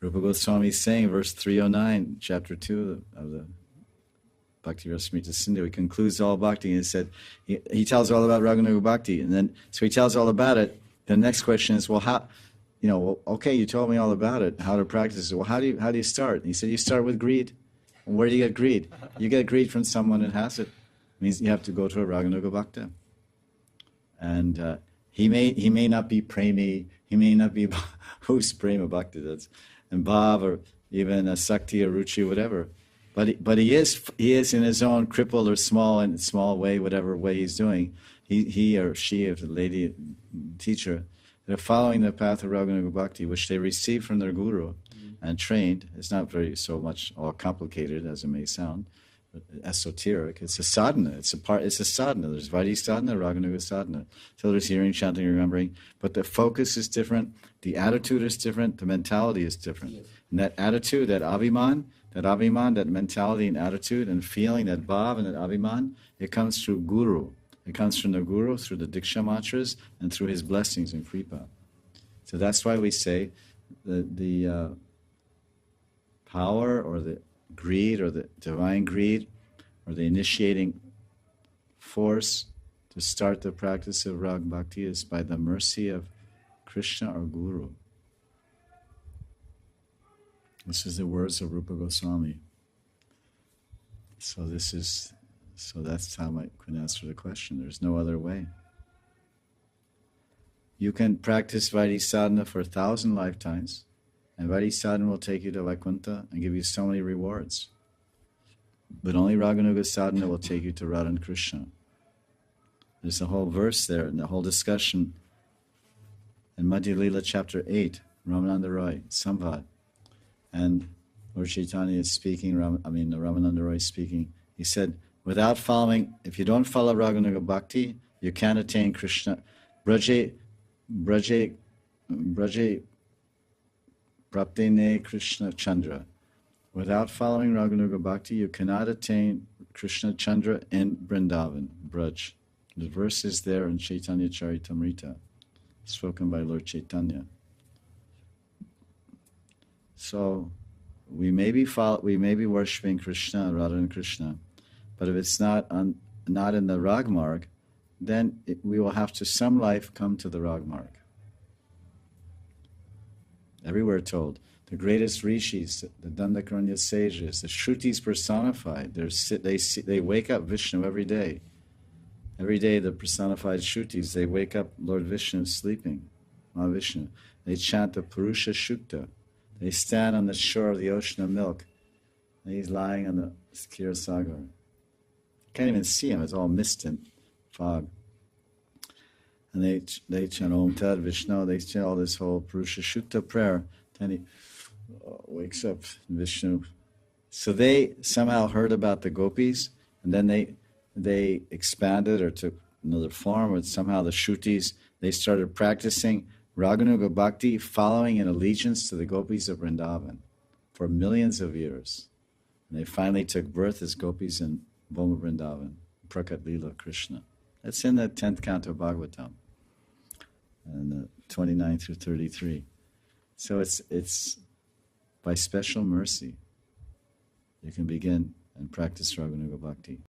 Rupa Goswami is saying, verse 309, chapter 2 of the Bhakti Rasamrita Sindhu, he concludes all bhakti, and he said, he tells all about Raganuga Bhakti, and then, so he tells all about it. The next question is, well, how, okay, you told me all about it, how to practice it. Well, how do you start? And he said, you start with greed. And where do you get greed? You get greed from someone that has it. It means you have to go to a Raganuga Bhakta. And he may not be premi, he may not be who's prema bhakti, that's, and bhav, or even a sakti or ruchi or whatever. But he is in his own crippled or small way, whatever way he's doing. He or she, if the lady teacher, they're following the path of Raganuga Bhakti, which they receive from their guru and trained. It's not very so much all complicated as it may sound, but esoteric. It's a sadhana. It's a sadhana. There's Vaidhi sadhana, Raganuga sadhana. So there's hearing, chanting, remembering. But the focus is different. The attitude is different. The mentality is different. Yes. And that attitude, that abhiman, that mentality and attitude and feeling, that bhav and that abhiman, it comes through guru. It comes from the guru, through the diksha mantras, and through his blessings and kripa. So that's why we say the power or the greed or the divine greed or the initiating force to start the practice of Rag Bhakti is by the mercy of Krishna or Guru. This is the words of Rupa Goswami. So that's how I can answer the question. There's no other way. You can practice Vaidhi sadhana for 1,000 lifetimes, and Vaidhi sadhana will take you to Vaikuntha and give you so many rewards. But only Raganuga sadhana will take you to Radha and Krishna. There's a whole verse there and the whole discussion in Madhya Lila chapter 8, Ramananda Roy, Samvad. And Lord Chaitanya is speaking, Ramananda Roy is speaking. He said, if you don't follow Raganuga Bhakti, you can't attain Krishna. Braje Praptene Krishna Chandra. Without following Raganuga Bhakti, you cannot attain Krishna Chandra in Vrindavan, Braj. The verse is there in Chaitanya Charitamrita, spoken by Lord Chaitanya. So we may be worshipping Krishna, Radha and Krishna, but if it's not in the Ragmarg, then we will have to some life come to the Ragmarg. Everywhere told. The greatest rishis, the Dandakaranya sages, the Shrutis personified. They wake up Vishnu every day. Every day the personified Shrutis, they wake up Lord Vishnu sleeping, Mahavishnu. They chant the Purusha Shukta. They stand on the shore of the ocean of milk. And he's lying on the Kira Sagar. Can't even see him, it's all mist and fog. And they chant Om Tad Vishnu, they chant all this whole Purusha Shukta prayer. Then he wakes up, Vishnu. So they somehow heard about the gopis, and then they expanded or took another form, or somehow the Shrutis, they started practicing Raganuga Bhakti, following in allegiance to the gopis of Vrindavan for millions of years. And they finally took birth as gopis in Bhoma Vrindavan, Prakat Lila Krishna. That's in the 10th canto of Bhagavatam, and 29 through 33. So it's by special mercy you can begin and practice Raganuga Bhakti.